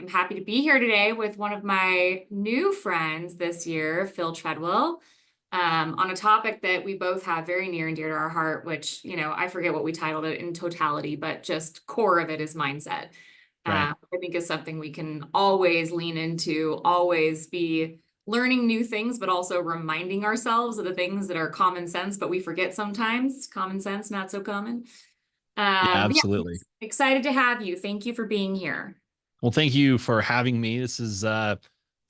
I'm happy to be here today with one of my new friends this year, Phil Treadwell, on a topic that we both have very near and dear to our heart, which, I forget what we titled it in totality, but just core of it is mindset. Right. I think is something we can always lean into, always be learning new things, but also reminding ourselves of the things that are common sense, but we forget sometimes. Common sense, not so common. Yeah, But yeah, absolutely. excited to have you. Thank you for being here. Well, thank you for having me. This is third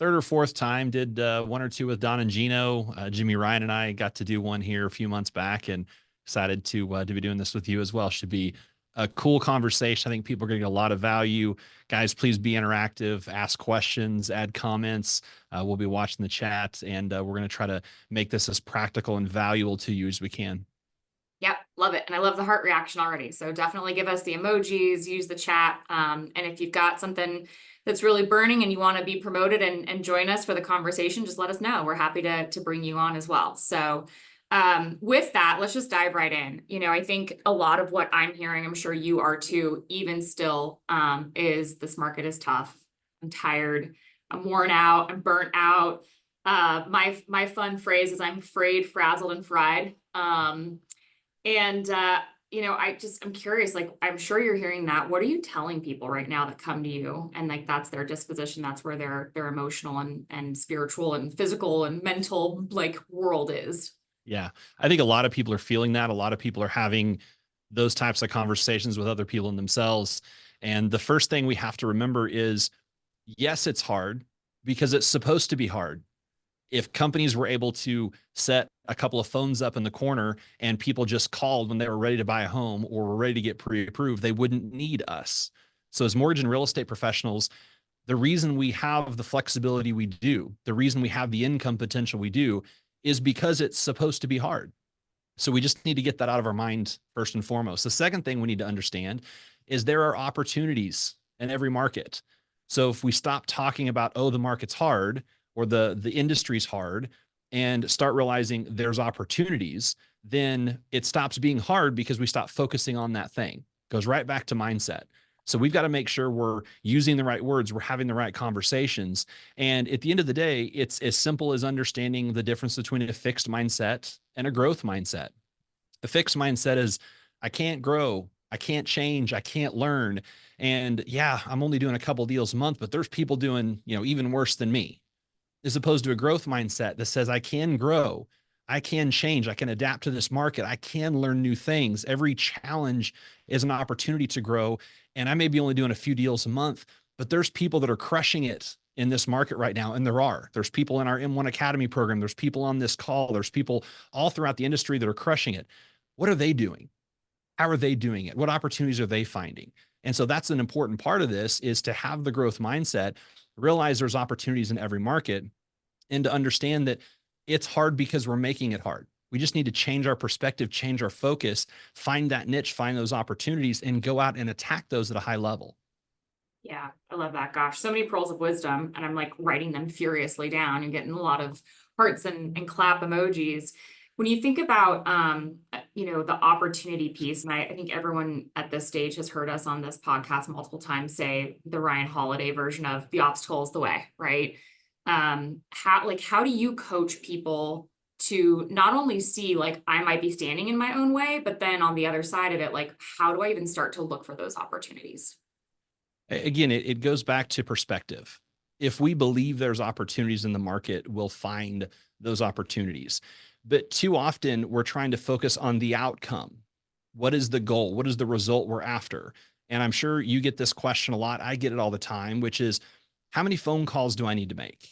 or fourth time. Did one or two with Don and Gino. Jimmy Ryan and I got to do one here a few months back, and excited to be doing this with you as well. Should be a cool conversation. I think people are getting a lot of value. Guys, please be interactive, ask questions, add comments. We'll be watching the chat, and we're going to try to make this as practical and valuable to you as we can. Yep, love it. And I love the heart reaction already. So definitely give us the emojis, use the chat. And if you've got something that's really burning and you want to be promoted and join us for the conversation, just let us know. We're happy to bring you on as well. So with that, let's just dive right in. I think a lot of what I'm hearing, I'm sure you are too, even still, is this market is tough. I'm tired. I'm worn out. I'm burnt out. My fun phrase is I'm frayed, frazzled, and fried. And I'm curious, like, I'm sure you're hearing that. What are you telling people right now that come to you and like that's their disposition, that's where their emotional and spiritual and physical and mental like world is? Yeah, I think a lot of people are feeling that. A lot of people are having those types of conversations with other people and themselves. And the first thing we have to remember is, yes, it's hard because it's supposed to be hard. If companies were able to set a couple of phones up in the corner and people just called when they were ready to buy a home or were ready to get pre-approved, they wouldn't need us. So as mortgage and real estate professionals, the reason we have the flexibility we do, the reason we have the income potential we do, is because it's supposed to be hard. So we just need to get that out of our mind first and foremost. The second thing we need to understand is there are opportunities in every market. So if we stop talking about, oh, the market's hard or the industry's hard, and start realizing there's opportunities, then it stops being hard because we stop focusing on that thing. Goes right back to mindset. So we've got to make sure we're using the right words, we're having the right conversations. And at the end of the day, it's as simple as understanding the difference between a fixed mindset and a growth mindset. A fixed mindset is, I can't grow, I can't change, I can't learn. And yeah, I'm only doing a couple deals a month, but there's people doing, even worse than me. As opposed to a growth mindset that says, I can grow, I can change, I can adapt to this market, I can learn new things. Every challenge is an opportunity to grow. And I may be only doing a few deals a month, but there's people that are crushing it in this market right now. And there's people in our M1 Academy program. There's people on this call. There's people all throughout the industry that are crushing it. What are they doing? How are they doing it? What opportunities are they finding? And so that's an important part of this, is to have the growth mindset, realize there's opportunities in every market, and to understand that it's hard because we're making it hard. We just need to change our perspective, change our focus, find that niche, find those opportunities, and go out and attack those at a high level. Yeah, I love that. Gosh, so many pearls of wisdom, and I'm like writing them furiously down and getting a lot of hearts and clap emojis. When you think about, the opportunity piece, and I think everyone at this stage has heard us on this podcast multiple times say the Ryan Holiday version of the obstacle is the way, right? How do you coach people to not only see like I might be standing in my own way, but then on the other side of it, like how do I even start to look for those opportunities? Again, it goes back to perspective. If we believe there's opportunities in the market, we'll find those opportunities. But too often we're trying to focus on the outcome. What is the goal? What is the result we're after? And I'm sure you get this question a lot. I get it all the time, which is, how many phone calls do I need to make?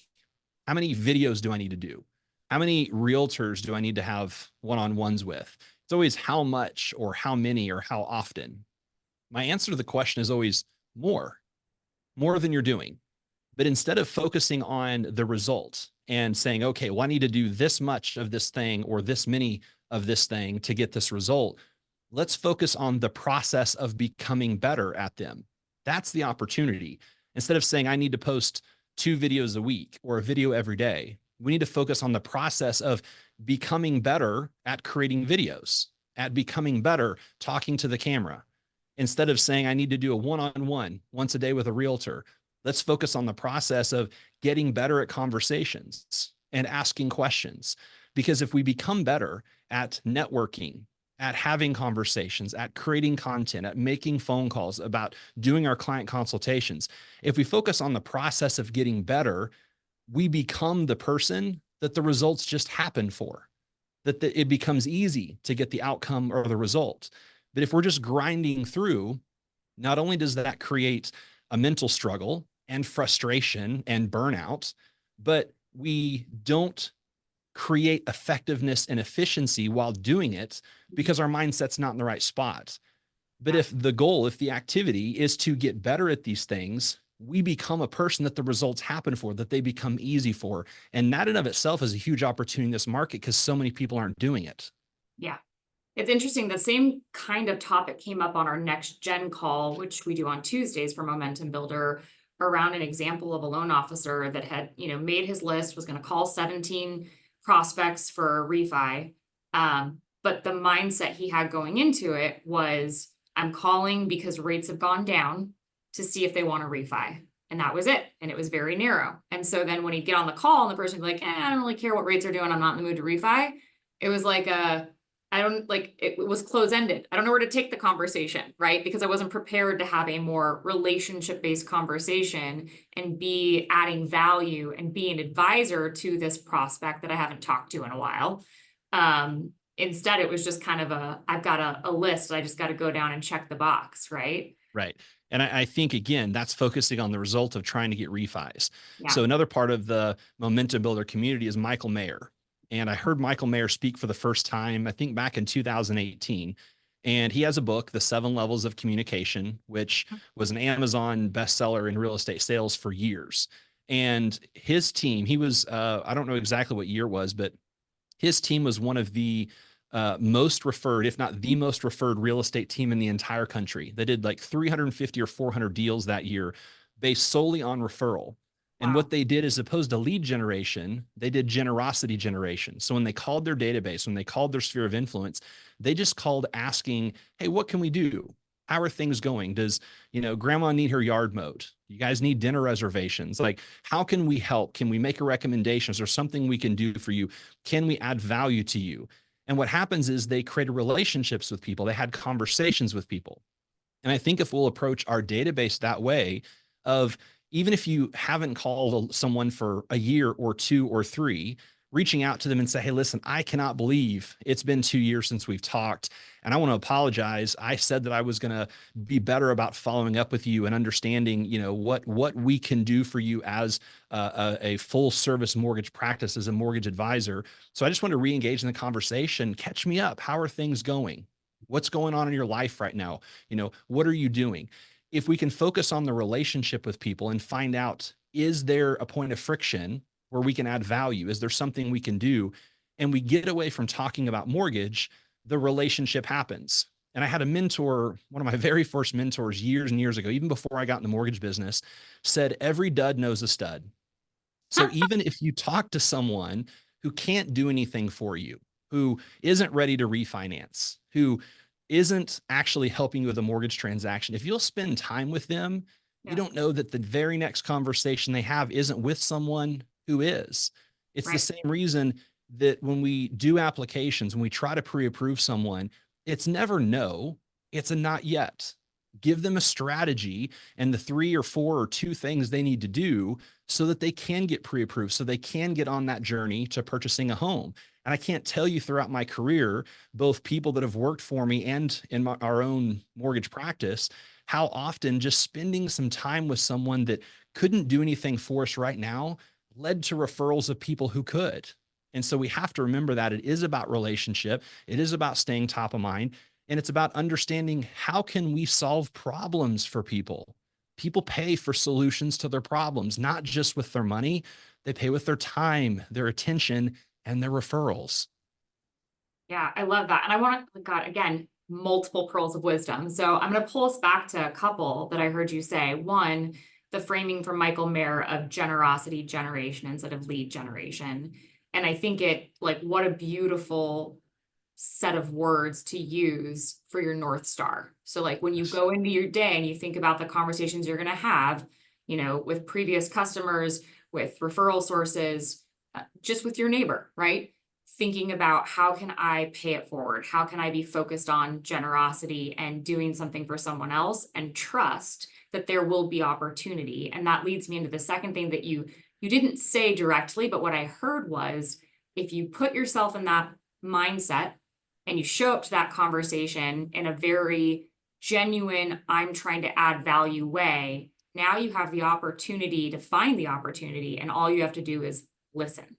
How many videos do I need to do? How many realtors do I need to have one-on-ones with? It's always how much or how many or how often. My answer to the question is always more than you're doing. But instead of focusing on the result and saying, okay, well, I need to do this much of this thing or this many of this thing to get this result, let's focus on the process of becoming better at them. That's the opportunity. Instead of saying, I need to post 2 videos a week or a video every day, we need to focus on the process of becoming better at creating videos, at becoming better talking to the camera. Instead of saying, I need to do a one-on-one once a day with a realtor, Let's focus on the process of getting better at conversations and asking questions. Because if we become better at networking, at having conversations, at creating content, at making phone calls, about doing our client consultations, if we focus on the process of getting better, we become the person that the results just happen for, that it becomes easy to get the outcome or the result. But if we're just grinding through, not only does that create a mental struggle and frustration and burnout, but we don't create effectiveness and efficiency while doing it because our mindset's not in the right spot. But Yeah. if the goal, if the activity is to get better at these things, we become a person that the results happen for, that they become easy for. And that in of itself is a huge opportunity in this market because so many people aren't doing it. Yeah. It's interesting. The same kind of topic came up on our next gen call, which we do on Tuesdays for Momentum Builder, around an example of a loan officer that had, made his list, was going to call 17 prospects for refi. But the mindset he had going into it was, I'm calling because rates have gone down to see if they want to refi. And that was it. And it was very narrow. And so then when he'd get on the call and the person would be like, I don't really care what rates are doing. I'm not in the mood to refi. It was like I don't like it was close-ended. I don't know where to take the conversation, right? Because I wasn't prepared to have a more relationship-based conversation and be adding value and be an advisor to this prospect that I haven't talked to in a while. Instead, it was just kind of I've got a list. I just got to go down and check the box, right? Right. And I think, again, that's focusing on the result of trying to get refis. Yeah. So another part of the Momentum Builder community is Michael Mayer. And I heard Michael Mayer speak for the first time, I think back in 2018. And he has a book, The 7 Levels of Communication, which was an Amazon bestseller in real estate sales for years. And his team, he was, I don't know exactly what year it was, but his team was one of the most referred, if not the most referred real estate team in the entire country. They did like 350 or 400 deals that year based solely on referral. And Wow. what they did, as opposed to lead generation, they did generosity generation. So when they called their database, when they called their sphere of influence, they just called asking, hey, what can we do? How are things going? Does, grandma need her yard mowed? You guys need dinner reservations? Like, how can we help? Can we make a recommendation? Is there something we can do for you? Can we add value to you? And what happens is they created relationships with people. They had conversations with people. And I think if we'll approach our database that way, of even if you haven't called someone for a year or 2 or 3, reaching out to them and say, hey, listen, I cannot believe it's been 2 years since we've talked. And I want to apologize. I said that I was going to be better about following up with you and understanding, what we can do for you as a full service mortgage practice, as a mortgage advisor. So I just want to re-engage in the conversation. Catch me up. How are things going? What's going on in your life right now? What are you doing? If we can focus on the relationship with people and find out, is there a point of friction where we can add value? Is there something we can do? And we get away from talking about mortgage, the relationship happens. And I had a mentor, one of my very first mentors years and years ago, even before I got in the mortgage business, said, every dud knows a stud. So even if you talk to someone who can't do anything for you, who isn't ready to refinance, who isn't actually helping you with a mortgage transaction, if you'll spend time with them, you Yeah. don't know that the very next conversation they have isn't with someone who is. It's the Right. same reason that when we do applications, when we try to pre-approve someone, it's never no, it's a not yet. Give them a strategy and the 3 or 4 or 2 things they need to do so that they can get pre-approved, so they can get on that journey to purchasing a home. And I can't tell you, throughout my career, both people that have worked for me and in our own mortgage practice, how often just spending some time with someone that couldn't do anything for us right now led to referrals of people who could. And so we have to remember that it is about relationship. It is about staying top of mind. And it's about understanding, how can we solve problems for people? People pay for solutions to their problems, not just with their money. They pay with their time, their attention, and their referrals. Yeah, I love that. And I want to, God, again, multiple pearls of wisdom. So I'm going to pull us back to a couple that I heard you say. One, the framing from Michael Mayer of generosity generation instead of lead generation. And I think what a beautiful set of words to use for your North Star. So like when you Yes. go into your day and you think about the conversations you're going to have, with previous customers, with referral sources, just with your neighbor, right? Thinking about how can I pay it forward? How can I be focused on generosity and doing something for someone else and trust that there will be opportunity? And that leads me into the second thing that you didn't say directly, but what I heard was, if you put yourself in that mindset and you show up to that conversation in a very genuine, I'm trying to add value way, now you have the opportunity to find the opportunity, and all you have to do is listen.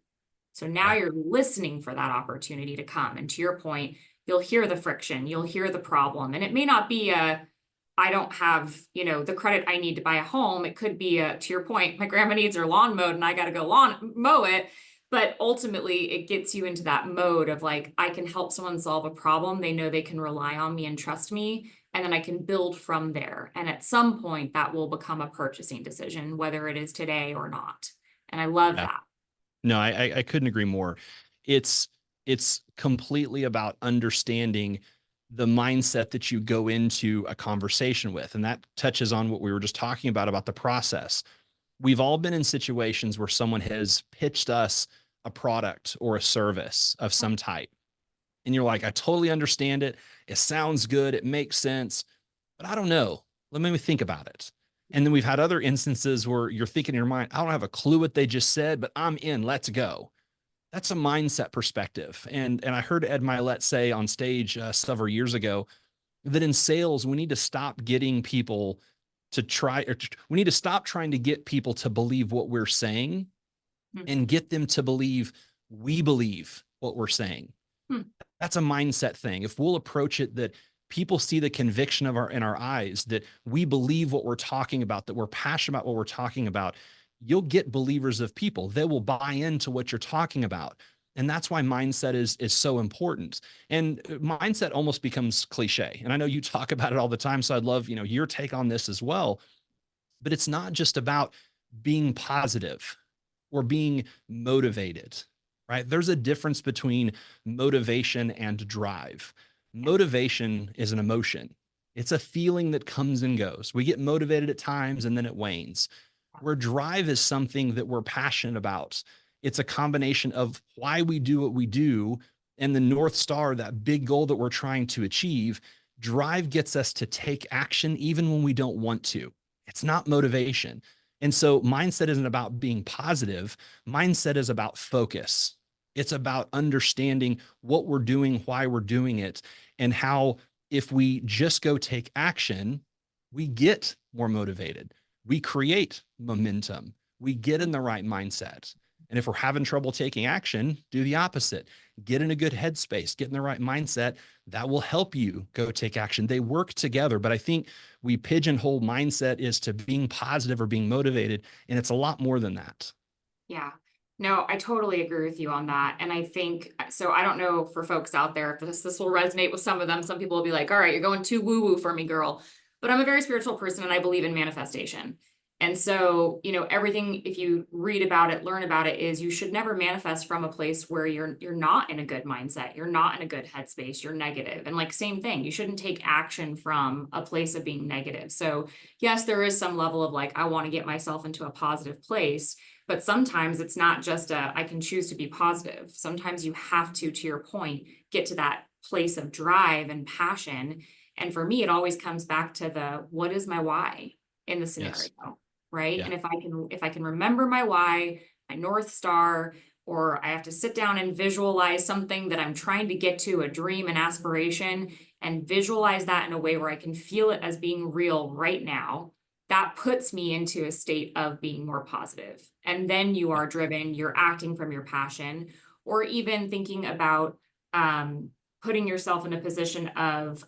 So now you're listening for that opportunity to come. And to your point, you'll hear the friction, you'll hear the problem. And it may not be I don't have, the credit I need to buy a home. It could be to your point, my grandma needs her lawn mowed and I got to go mow it. But ultimately it gets you into that mode of like, I can help someone solve a problem. They know they can rely on me and trust me. And then I can build from there. And at some point that will become a purchasing decision, whether it is today or not. And I love that. No, I couldn't agree more. It's completely about understanding the mindset that you go into a conversation with. And that touches on what we were just talking about the process. We've all been in situations where someone has pitched us a product or a service of some type. And you're like, I totally understand it. It sounds good. It makes sense, but I don't know. Let me think about it. And then we've had other instances where you're thinking in your mind, I don't have a clue what they just said, but I'm in, let's go. That's a mindset perspective. And I heard Ed Milet say on stage several years ago that in sales, we need to stop getting people to we need to stop trying to get people to believe what we're saying and get them to believe we believe what we're saying. That's a mindset thing. If we'll approach it that people see the conviction in our eyes, that we believe what we're talking about, that we're passionate about what we're talking about, you'll get believers of people. They will buy into what you're talking about. And that's why mindset is so important. And mindset almost becomes cliche. And I know you talk about it all the time, so I'd love, your take on this as well. But it's not just about being positive or being motivated, right? There's a difference between motivation and drive. Motivation is an emotion. It's a feeling that comes and goes. We get motivated at times and then it wanes. Where drive is something that we're passionate about. It's a combination of why we do what we do and the North Star, that big goal that we're trying to achieve. Drive gets us to take action even when we don't want to. It's not motivation. And so mindset isn't about being positive. Mindset is about focus. It's about understanding what we're doing, why we're doing it, and how if we just go take action, we get more motivated. We create momentum. We get in the right mindset. And if we're having trouble taking action, do the opposite. Get in a good headspace, get in the right mindset. That will help you go take action. They work together, but I think we pigeonhole mindset is to being positive or being motivated, and it's a lot more than that. Yeah. No, I totally agree with you on that. And I think, so I don't know for folks out there if this will resonate with some of them. Some people will be like, all right, you're going too woo-woo for me, girl. But I'm a very spiritual person and I believe in manifestation. And so, everything, if you read about it, learn about it, is you should never manifest from a place where you're not in a good mindset. You're not in a good headspace. You're negative. And like, same thing, you shouldn't take action from a place of being negative. So yes, there is some level of like, I want to get myself into a positive place, but sometimes it's not just I can choose to be positive. Sometimes you have to your point, get to that place of drive and passion. And for me, it always comes back to what is my why in the scenario? Yes. Right. Yeah. And if I can remember my why, my North Star, or I have to sit down and visualize something that I'm trying to get to, a dream, an aspiration, and visualize that in a way where I can feel it as being real right now, that puts me into a state of being more positive. And then you are driven, you're acting from your passion, or even thinking about putting yourself in a position of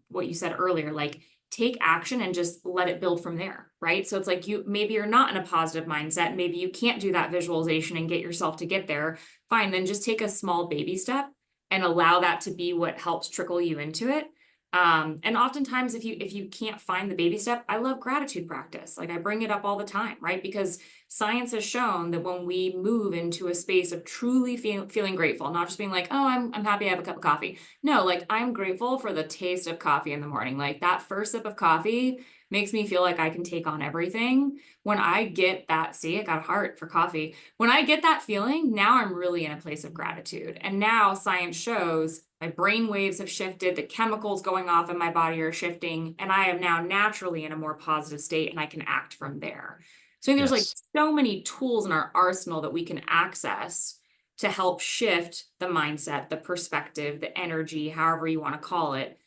what you said earlier, like take action and just let it build from there, right? So it's like maybe you're not in a positive mindset. Maybe you can't do that visualization and get yourself to get there. Fine, then just take a small baby step and allow that to be what helps trickle you into it. And oftentimes if you can't find the baby step, I love gratitude practice. Like I bring it up all the time, right? Because science has shown that when we move into a space of truly feeling grateful, not just being like, oh, I'm happy I have a cup of coffee. No, like I'm grateful for the taste of coffee in the morning. Like that first sip of coffee makes me feel like I can take on everything. When I get that, see, I got a heart for coffee. When I get that feeling, now I'm really in a place of gratitude. And now science shows my brain waves have shifted, the chemicals going off in my body are shifting, and I am now naturally in a more positive state and I can act from there. So there's like Yes. so many tools in our arsenal that we can access to help shift the mindset, the perspective, the energy, however you want to call it.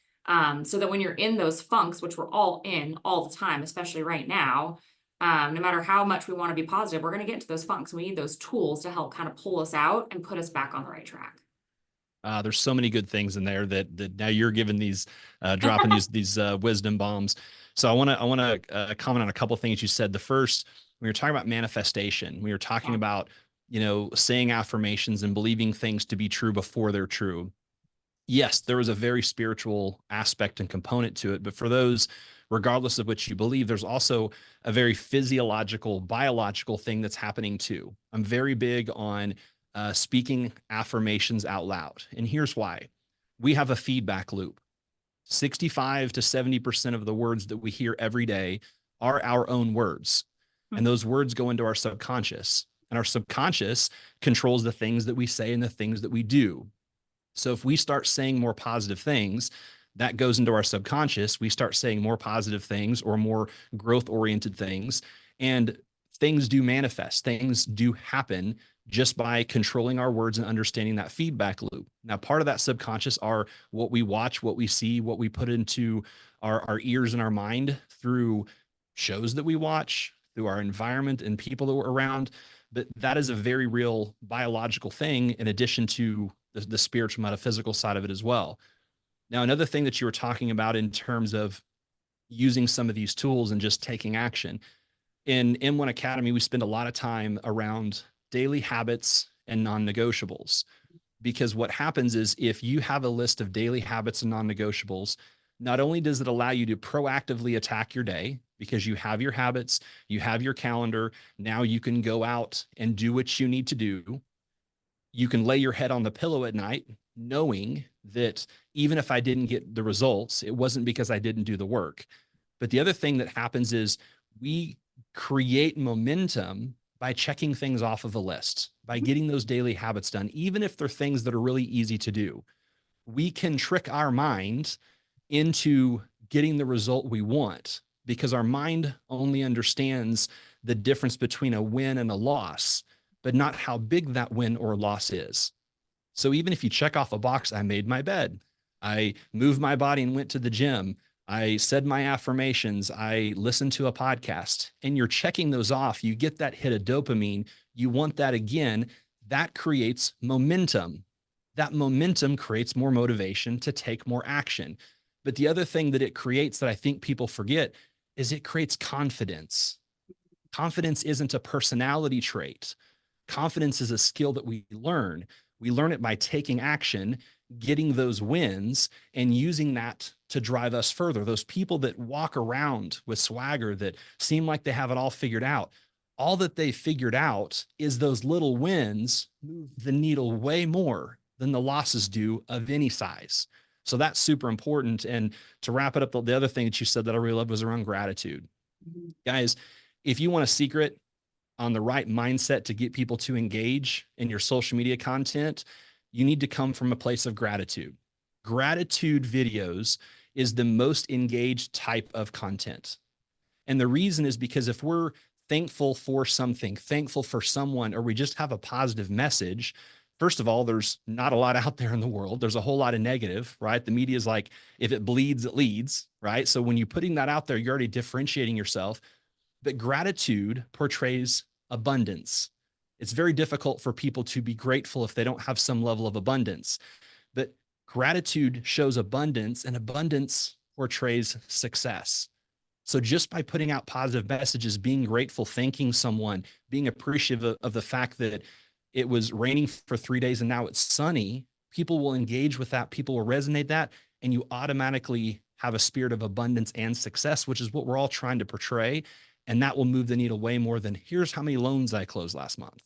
So that when you're in those funks, which we're all in all the time, especially right now, no matter how much we want to be positive, we're going to get into those funks. We need those tools to help kind of pull us out and put us back on the right track. There's so many good things in there that now you're giving these, dropping these wisdom bombs. So I want to comment on a couple of things you said. The first, we were talking about manifestation. We were talking Yeah. about, saying affirmations and believing things to be true before they're true. Yes, there was a very spiritual aspect and component to it, but for those, regardless of which you believe, there's also a very physiological, biological thing that's happening too. I'm very big on speaking affirmations out loud. And here's why. We have a feedback loop. 65 to 70% of the words that we hear every day are our own words. And those words go into our subconscious. And our subconscious controls the things that we say and the things that we do. So if we start saying more positive things, that goes into our subconscious. We start saying more positive things or more growth oriented things, and things do manifest. Things do happen just by controlling our words and understanding that feedback loop. Now, part of that subconscious are what we watch, what we see, what we put into our ears and our mind through shows that we watch, through our environment and people that we're around. But that is a very real biological thing in addition to the spiritual metaphysical side of it as well. Now, another thing that you were talking about in terms of using some of these tools and just taking action. In M1 Academy, we spend a lot of time around daily habits and non-negotiables, because what happens is if you have a list of daily habits and non-negotiables, not only does it allow you to proactively attack your day because you have your habits, you have your calendar, now you can go out and do what you need to do. You can lay your head on the pillow at night knowing that even if I didn't get the results, it wasn't because I didn't do the work. But the other thing that happens is we create momentum by checking things off of a list, by getting those daily habits done, even if they're things that are really easy to do. We can trick our mind into getting the result we want because our mind only understands the difference between a win and a loss, but not how big that win or loss is. So even if you check off a box, I made my bed, I moved my body and went to the gym, I said my affirmations, I listened to a podcast, and you're checking those off, you get that hit of dopamine, you want that again, that creates momentum. That momentum creates more motivation to take more action. But the other thing that it creates that I think people forget is it creates confidence. Confidence isn't a personality trait. Confidence is a skill that we learn. We learn it by taking action, getting those wins, and using that to drive us further. Those people that walk around with swagger that seem like they have it all figured out, all that they figured out is those little wins move the needle way more than the losses do of any size. So that's super important. And to wrap it up, the other thing that you said that I really loved was around gratitude. Guys, if you want a secret on the right mindset to get people to engage in your social media content, you need to come from a place of gratitude. Gratitude videos is the most engaged type of content. And the reason is because if we're thankful for something, thankful for someone, or we just have a positive message, first of all, there's not a lot out there in the world. There's a whole lot of negative, right? The media is like, if it bleeds, it leads, right? So when you're putting that out there, you're already differentiating yourself. But gratitude portrays abundance. It's very difficult for people to be grateful if they don't have some level of abundance. But gratitude shows abundance, and abundance portrays success. So just by putting out positive messages, being grateful, thanking someone, being appreciative of the fact that it was raining for 3 days and now it's sunny, people will engage with that. People will resonate that. and you automatically have a spirit of abundance and success, which is what we're all trying to portray. And that will move the needle way more than here's how many loans I closed last month.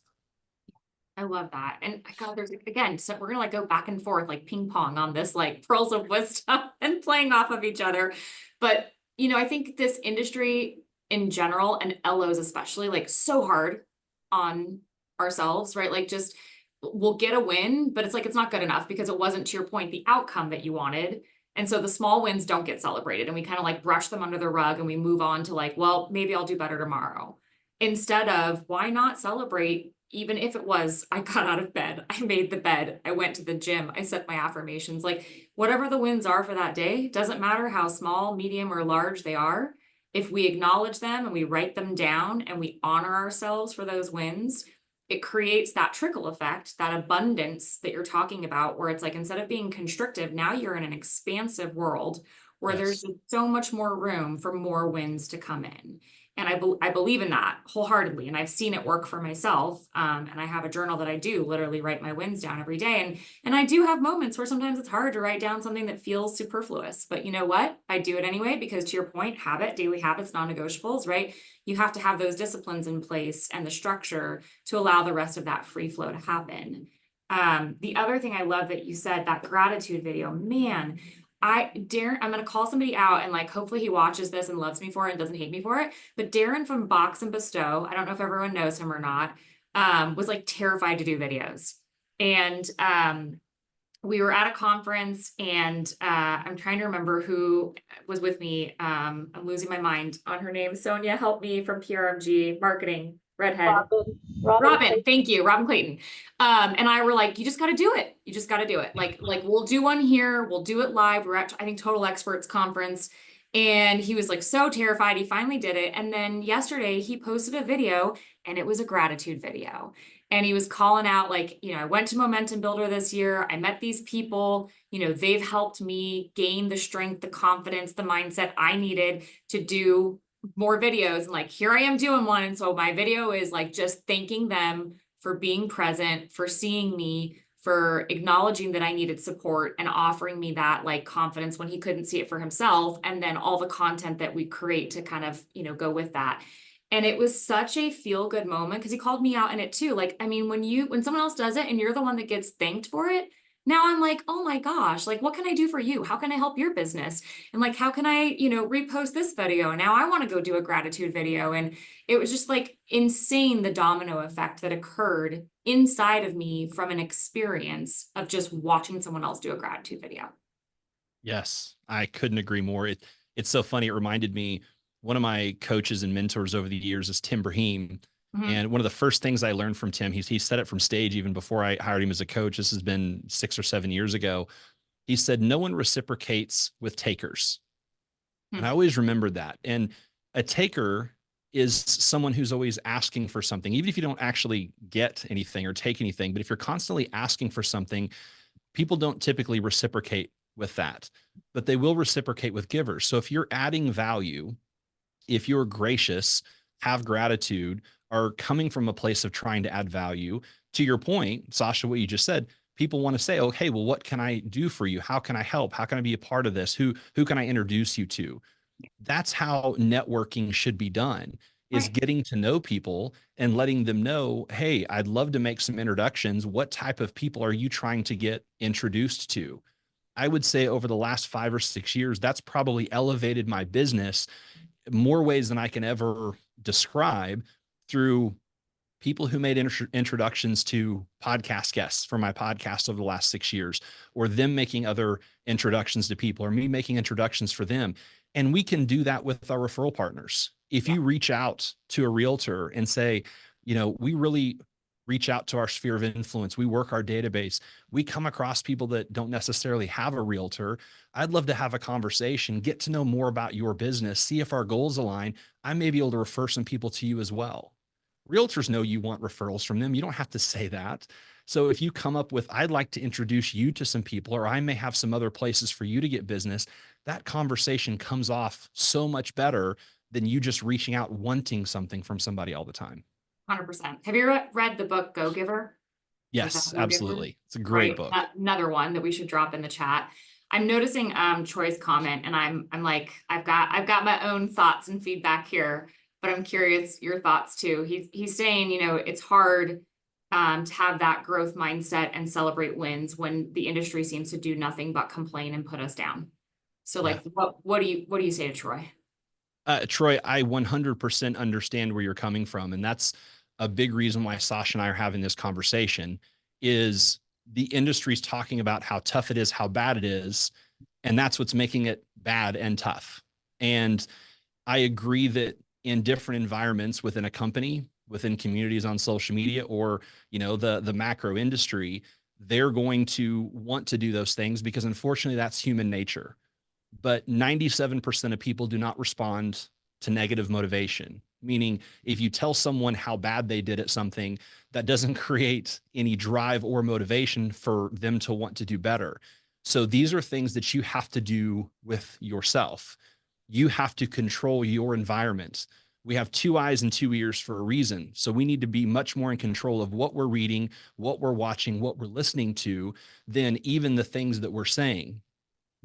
I love that. And God, there's again, so we're gonna like go back and forth like ping pong on this, like pearls of wisdom and playing off of each other. But you know, I think this industry in general and LOs especially, like so hard on ourselves, right? Like just we'll get a win, but it's like it's not good enough because it wasn't, to your point, the outcome that you wanted. And so the small wins don't get celebrated and we kind of like brush them under the rug and we move on to like, well, maybe I'll do better tomorrow. Instead of why not celebrate, even if it was, I got out of bed, I made the bed, I went to the gym, I said my affirmations, like whatever the wins are for that day, doesn't matter how small, medium, or large they are. If we acknowledge them and we write them down and we honor ourselves for those wins, it creates that trickle effect, that abundance that you're talking about, where it's like instead of being constrictive, now you're in an expansive world where there's Yes. just so much more room for more wins to come in. And I believe in that wholeheartedly. And I've seen it work for myself. And I have a journal that I do literally write my wins down every day. And I do have moments where sometimes it's hard to write down something that feels superfluous. But you know what? I do it anyway, because to your point, daily habits, non-negotiables, right? You have to have those disciplines in place and the structure to allow the rest of that free flow to happen. The other thing I love that you said, that gratitude video, man, Darren, I'm gonna call somebody out and like hopefully he watches this and loves me for it and doesn't hate me for it. But Darren from Box and Bestow, I don't know if everyone knows him or not, was like terrified to do videos. And we were at a conference and I'm trying to remember who was with me. I'm losing my mind on her name. Sonia, help me, from PRMG marketing, redhead. Robin, thank you, Robin Clayton. And I were like, you just got to do it. You just got to do it. Like we'll do one here. We'll do it live. We're at, I think, Total Experts conference. And he was like so terrified. He finally did it. And then yesterday he posted a video and it was a gratitude video. And he was calling out like, you know, I went to Momentum Builder this year. I met these people, you know, they've helped me gain the strength, the confidence, the mindset I needed to do more videos. And like, here I am doing one. And so my video is like just thanking them for being present, for seeing me, for acknowledging that I needed support and offering me that like confidence when he couldn't see it for himself. And then all the content that we create to kind of, you know, go with that. And it was such a feel good moment because he called me out in it too. Like, I mean, when someone else does it and you're the one that gets thanked for it, now I'm like, oh my gosh, like, what can I do for you? How can I help your business? And like, how can I, you know, repost this video? And now I want to go do a gratitude video. And it was just like insane, the domino effect that occurred inside of me from an experience of just watching someone else do a gratitude video. Yes, I couldn't agree more. It's so funny. It reminded me, one of my coaches and mentors over the years is Tim Brahim. Mm-hmm. And one of the first things I learned from Tim, he said it from stage even before I hired him as a coach. This has been 6 or 7 years ago. He said, no one reciprocates with takers. Hmm. And I always remembered that. And a taker is someone who's always asking for something, even if you don't actually get anything or take anything. But if you're constantly asking for something, people don't typically reciprocate with that, but they will reciprocate with givers. So if you're adding value, if you're gracious, have gratitude, are coming from a place of trying to add value, to your point, Sasha, what you just said, people want to say, oh, hey, well, what can I do for you? How can I help? How can I be a part of this? Who can I introduce you to? That's how networking should be done, is Right. getting to know people and letting them know, hey, I'd love to make some introductions. What type of people are you trying to get introduced to? I would say over the last 5 or 6 years, that's probably elevated my business more ways than I can ever describe, through people who made introductions to podcast guests for my podcast over the last 6 years, or them making other introductions to people, or me making introductions for them. And we can do that with our referral partners. If you reach out to a realtor and say, you know, we really reach out to our sphere of influence, we work our database, we come across people that don't necessarily have a realtor, I'd love to have a conversation, get to know more about your business, see if our goals align. I may be able to refer some people to you as well. Realtors know you want referrals from them. You don't have to say that. So if you come up with, I'd like to introduce you to some people, or I may have some other places for you to get business, that conversation comes off so much better than you just reaching out wanting something from somebody all the time. 100%. Have you read the book Go Giver? Yes, absolutely. It's a great Right. book. Another one that we should drop in the chat. I'm noticing Troy's comment, and I'm like, I've got my own thoughts and feedback here, but I'm curious your thoughts too. He's saying, you know, it's hard to have that growth mindset and celebrate wins when the industry seems to do nothing but complain and put us down. So Yeah. like what do you say to Troy? Troy, I 100% understand where you're coming from. And that's a big reason why Sasha and I are having this conversation is the industry's talking about how tough it is, how bad it is. And that's what's making it bad and tough. And I agree that in different environments within a company, within communities on social media, or the macro industry, they're going to want to do those things because unfortunately that's human nature. But 97% of people do not respond to negative motivation. Meaning, if you tell someone how bad they did at something, that doesn't create any drive or motivation for them to want to do better. So these are things that you have to do with yourself. You have to control your environment. We have 2 eyes and 2 ears for a reason. So we need to be much more in control of what we're reading, what we're watching, what we're listening to, than even the things that we're saying.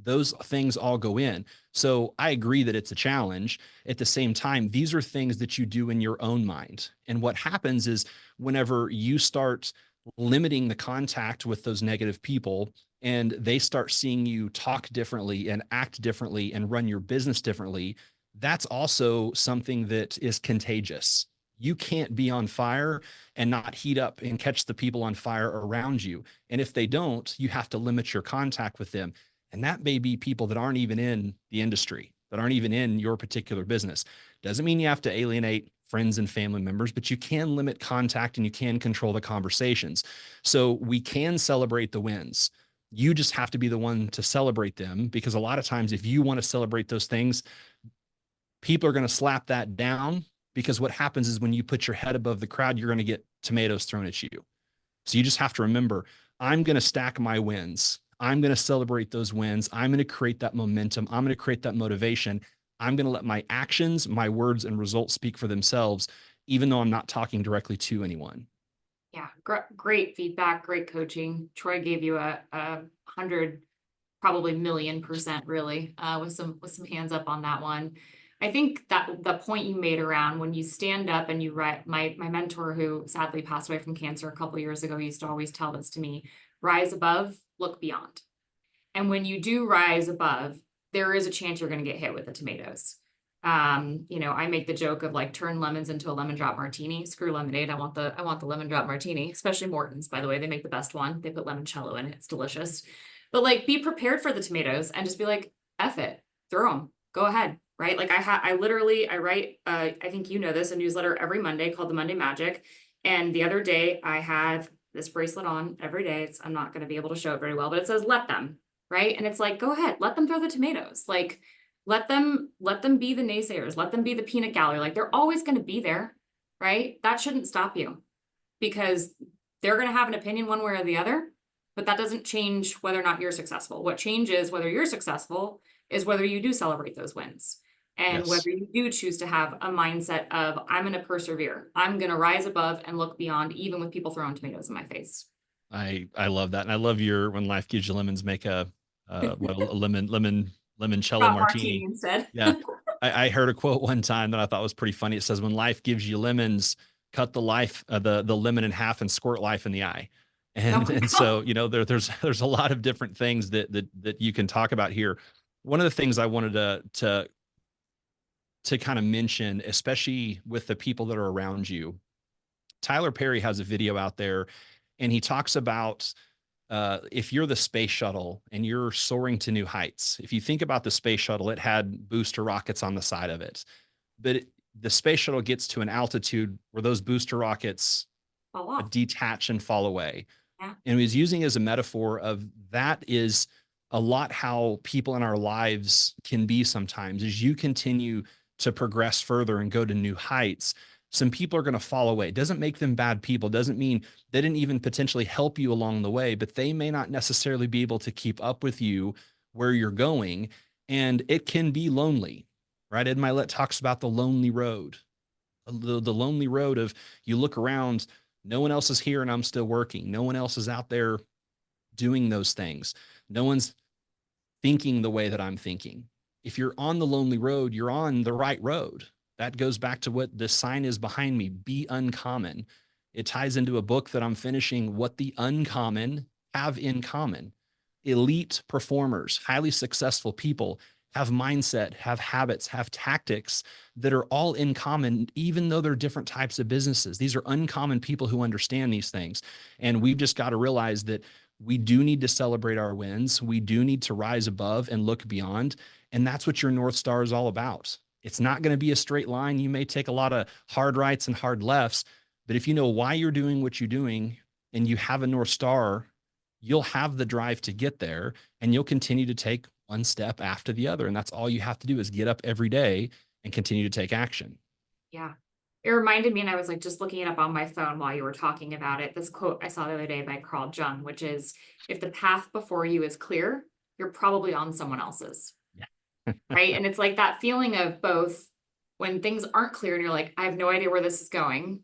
Those things all go in. So I agree that it's a challenge. At the same time, these are things that you do in your own mind. And what happens is whenever you start limiting the contact with those negative people and they start seeing you talk differently and act differently and run your business differently, that's also something that is contagious. You can't be on fire and not heat up and catch the people on fire around you. And if they don't, you have to limit your contact with them. And that may be people that aren't even in the industry, that aren't even in your particular business. Doesn't mean you have to alienate friends and family members, but you can limit contact and you can control the conversations. So we can celebrate the wins. You just have to be the one to celebrate them, because a lot of times if you want to celebrate those things, people are going to slap that down, because what happens is when you put your head above the crowd, you're going to get tomatoes thrown at you. So you just have to remember, I'm going to stack my wins. I'm going to celebrate those wins. I'm going to create that momentum. I'm going to create that motivation. I'm going to let my actions, my words, and results speak for themselves, even though I'm not talking directly to anyone. Yeah, great feedback, great coaching. Troy gave you a 100, probably million% really, with some hands up on that one. I think that the point you made around when you stand up and you write, my mentor who sadly passed away from cancer a couple years ago used to always tell this to me: rise above, look beyond. And when you do rise above, there is a chance you're going to get hit with the tomatoes. I make the joke of like, turn lemons into a lemon drop martini. Screw lemonade. I want the lemon drop martini, especially Morton's, by the way. They make the best one. They put limoncello in it. It's delicious. But like, be prepared for the tomatoes and just be like, F it, throw them, go ahead. Right. Like I write, I think you know this, a newsletter every Monday called the Monday Magic. And the other day I have this bracelet on every day. I'm not going to be able to show it very well, but it says, let them. Right. And it's like, go ahead, let them throw the tomatoes. Like, let them be the naysayers, let them be the peanut gallery. Like, they're always going to be there. Right. That shouldn't stop you, because they're going to have an opinion one way or the other, but that doesn't change whether or not you're successful. What changes whether you're successful is whether you do celebrate those wins, and Yes. whether you do choose to have a mindset of, I'm going to persevere. I'm going to rise above and look beyond, even with people throwing tomatoes in my face. I love that. And I love your when life gives you lemons, make a limoncello Drop martini martini. instead. Yeah. I heard a quote one time that I thought was pretty funny. It says, when life gives you lemons, cut the lemon in half and squirt life in the eye. Oh And my God. so, there's a lot of different things that you can talk about here. One of the things I wanted to kind of mention, especially with the people that are around you, Tyler Perry has a video out there and he talks about if you're the space shuttle and you're soaring to new heights. If you think about the space shuttle, it had booster rockets on the side of it, but the space shuttle gets to an altitude where those booster rockets Fall off. detach and fall away. Yeah. And he was using as a metaphor of that is a lot how people in our lives can be sometimes. As you continue to progress further and go to new heights, some people are going to fall away. It doesn't make them bad people. It doesn't mean they didn't even potentially help you along the way, but they may not necessarily be able to keep up with you where you're going. And it can be lonely, right? Ed Milet talks about the lonely road, the lonely road of you look around, no one else is here and I'm still working. No one else is out there doing those things. No one's thinking the way that I'm thinking. If you're on the lonely road, you're on the right road. That goes back to what the sign is behind me, be uncommon. It ties into a book that I'm finishing, What the Uncommon Have in Common. Elite performers, highly successful people have mindset, have habits, have tactics that are all in common, even though they're different types of businesses. These are uncommon people who understand these things. And we've just got to realize that we do need to celebrate our wins. We do need to rise above and look beyond. And that's what your North Star is all about. It's not going to be a straight line. You may take a lot of hard rights and hard lefts, but if you know why you're doing what you're doing and you have a North Star, you'll have the drive to get there, and you'll continue to take one step after the other. And that's all you have to do is get up every day and continue to take action. Yeah. It reminded me, and I was like just looking it up on my phone while you were talking about it, this quote I saw the other day by Carl Jung, which is, if the path before you is clear, you're probably on someone else's. Yeah. Right. And it's like that feeling of both when things aren't clear and you're like, I have no idea where this is going.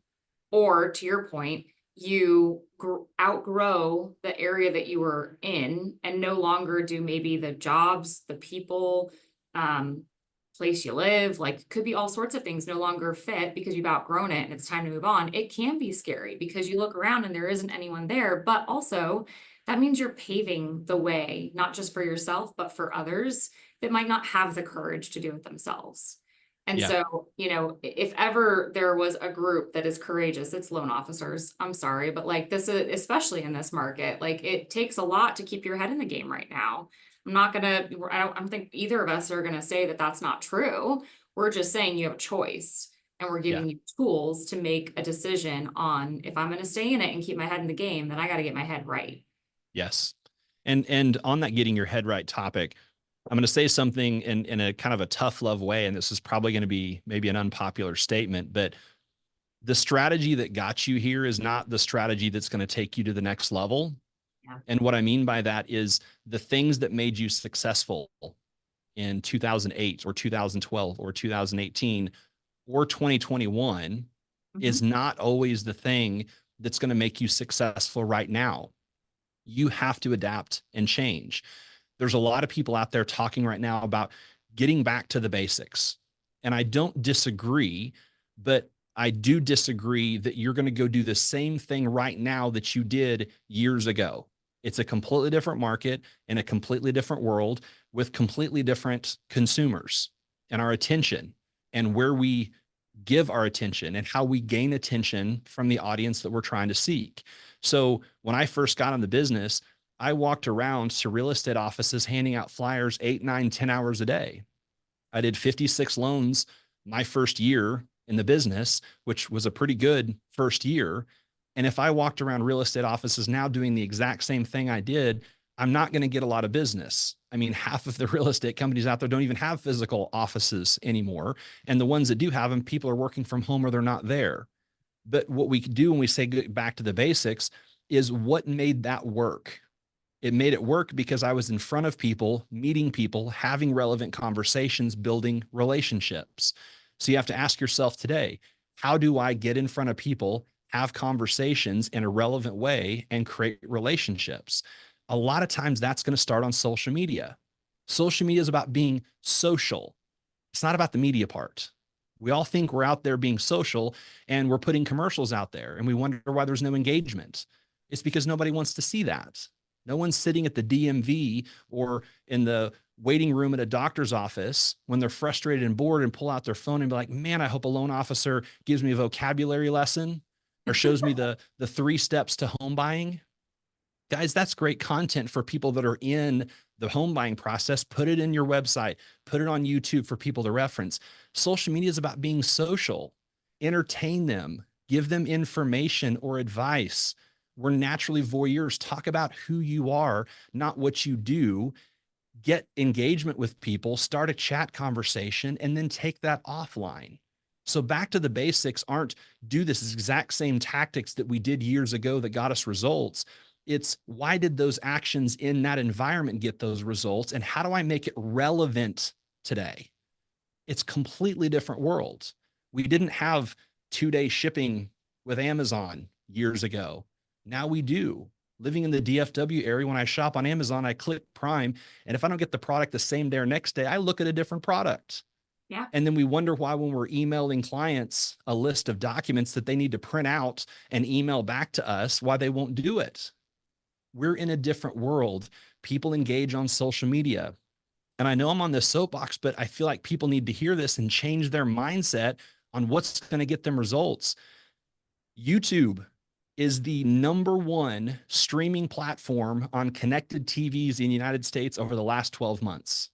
Or to your point, you outgrow the area that you were in and no longer do maybe the jobs, the people, place you live, like could be all sorts of things no longer fit because you've outgrown it and it's time to move on. It can be scary because you look around and there isn't anyone there, but also that means you're paving the way, not just for yourself, but for others that might not have the courage to do it themselves. And Yeah. so, you know, if ever there was a group that is courageous, it's loan officers. I'm sorry, but like this is, especially in this market, like it takes a lot to keep your head in the game right now. I'm not gonna, I don't think either of us are gonna say that that's not true. We're just saying you have a choice and we're Yeah. giving you tools to make a decision on if I'm gonna stay in it and keep my head in the game, then I gotta get my head right. Yes. And on that getting your head right topic, I'm going to say something in a kind of a tough love way, and this is probably going to be maybe an unpopular statement, but the strategy that got you here is not the strategy that's going to take you to the next level. Yeah. And what I mean by that is the things that made you successful in 2008 or 2012 or 2018 or 2021 is not always the thing that's going to make you successful right now. You have to adapt and change. There's a lot of people out there talking right now about getting back to the basics. And I don't disagree, but I do disagree that you're going to go do the same thing right now that you did years ago. It's a completely different market in a completely different world with completely different consumers and our attention and where we give our attention and how we gain attention from the audience that we're trying to seek. So when I first got in the business, I walked around to real estate offices handing out flyers 8, 9, 10 hours a day. I did 56 loans my first year in the business, which was a pretty good first year. And if I walked around real estate offices now doing the exact same thing I did, I'm not going to get a lot of business. I mean, half of the real estate companies out there don't even have physical offices anymore. And the ones that do have them, people are working from home or they're not there. But what we do when we say get back to the basics is what made that work. It made it work because I was in front of people, meeting people, having relevant conversations, building relationships. So you have to ask yourself today, how do I get in front of people, have conversations in a relevant way, and create relationships? A lot of times that's going to start on social media. Social media is about being social. It's not about the media part. We all think we're out there being social and we're putting commercials out there and we wonder why there's no engagement. It's because nobody wants to see that. No one's sitting at the DMV or in the waiting room at a doctor's office when they're frustrated and bored and pull out their phone and be like, man, I hope a loan officer gives me a vocabulary lesson or shows me the 3 steps to home buying. Guys, that's great content for people that are in the home buying process. Put it in your website, put it on YouTube for people to reference. Social media is about being social. Entertain them, give them information or advice. We're naturally voyeurs. Talk about who you are, not what you do. Get engagement with people, start a chat conversation, and then take that offline. So back to the basics aren't do this exact same tactics that we did years ago that got us results. It's why did those actions in that environment get those results? And how do I make it relevant today? It's completely different world. We didn't have 2-day shipping with Amazon years ago. Now we do. living in the DFW area, when I shop on Amazon, I click Prime. And if I don't get the product the same day or next day, I look at a different product. Yeah. And then we wonder why, when we're emailing clients a list of documents that they need to print out and email back to us, why they won't do it. We're in a different world. People engage on social media. And I know I'm on this soapbox, but I feel like people need to hear this and change their mindset on what's going to get them results. YouTube is the #1 streaming platform on connected TVs in the United States over the last 12 months.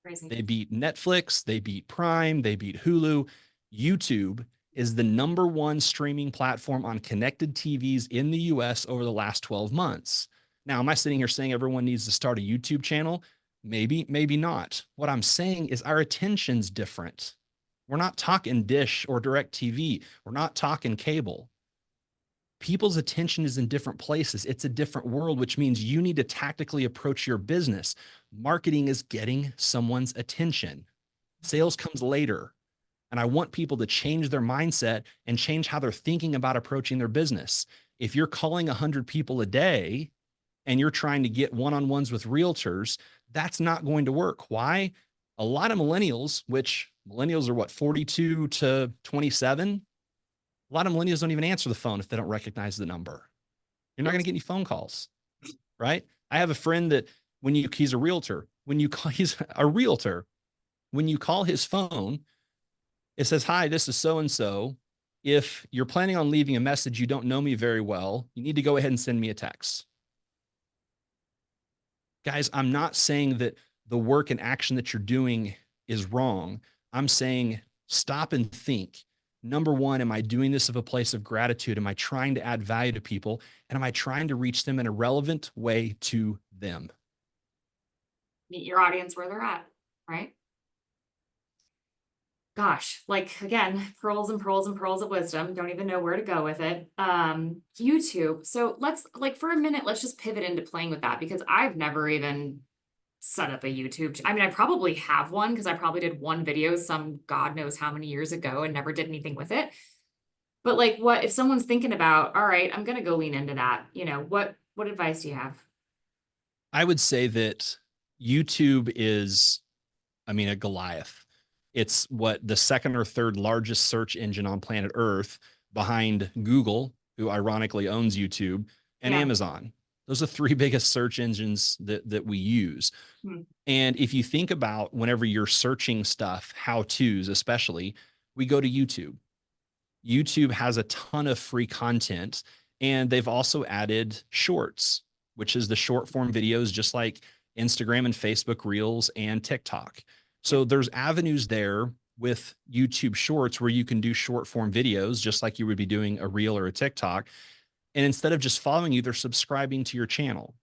Crazy. They beat Netflix, they beat Prime, they beat Hulu. YouTube is the #1 streaming platform on connected TVs in the US over the last 12 months. Now, am I sitting here saying everyone needs to start a YouTube channel? Maybe, maybe not. What I'm saying is our attention's different. We're not talking Dish or Direct TV. We're not talking cable. People's attention is in different places. It's a different world, which means you need to tactically approach your business. Marketing is getting someone's attention. Sales comes later. And I want people to change their mindset and change how they're thinking about approaching their business. If you're calling 100 people a day and you're trying to get one-on-ones with realtors, that's not going to work. Why? A lot of millennials, which millennials are what, 42 to 27? A lot of millennials don't even answer the phone if they don't recognize the number. You're not going to get any phone calls, right? I have a friend that he's a realtor. He's a realtor. When you call his phone, it says, "Hi, this is so-and-so. If you're planning on leaving a message, you don't know me very well, you need to go ahead and send me a text." Guys, I'm not saying that the work and action that you're doing is wrong. I'm saying stop and think. #1, am I doing this of a place of gratitude? Am I trying to add value to people? And am I trying to reach them in a relevant way to them? Meet your audience where they're at, right? Gosh, like again, pearls and pearls and pearls of wisdom. Don't even know where to go with it. YouTube. So let's like for a minute, let's just pivot into playing with that because I've never even set up a YouTube. I mean, I probably have one because I probably did one video some God knows how many years ago and never did anything with it. But like what if someone's thinking about, all right, I'm gonna go lean into that. What advice do you have? I would say that YouTube is, a Goliath. It's what, the second or third largest search engine on planet Earth, behind Google, who ironically owns YouTube, and Yeah. Amazon. Those are 3 biggest search engines that we use. Hmm. And if you think about whenever you're searching stuff, how-tos especially, we go to YouTube. YouTube has a ton of free content, and they've also added shorts, which is the short form videos, just like Instagram and Facebook Reels and TikTok. So there's avenues there with YouTube Shorts where you can do short form videos, just like you would be doing a Reel or a TikTok. And instead of just following you, they're subscribing to your channel.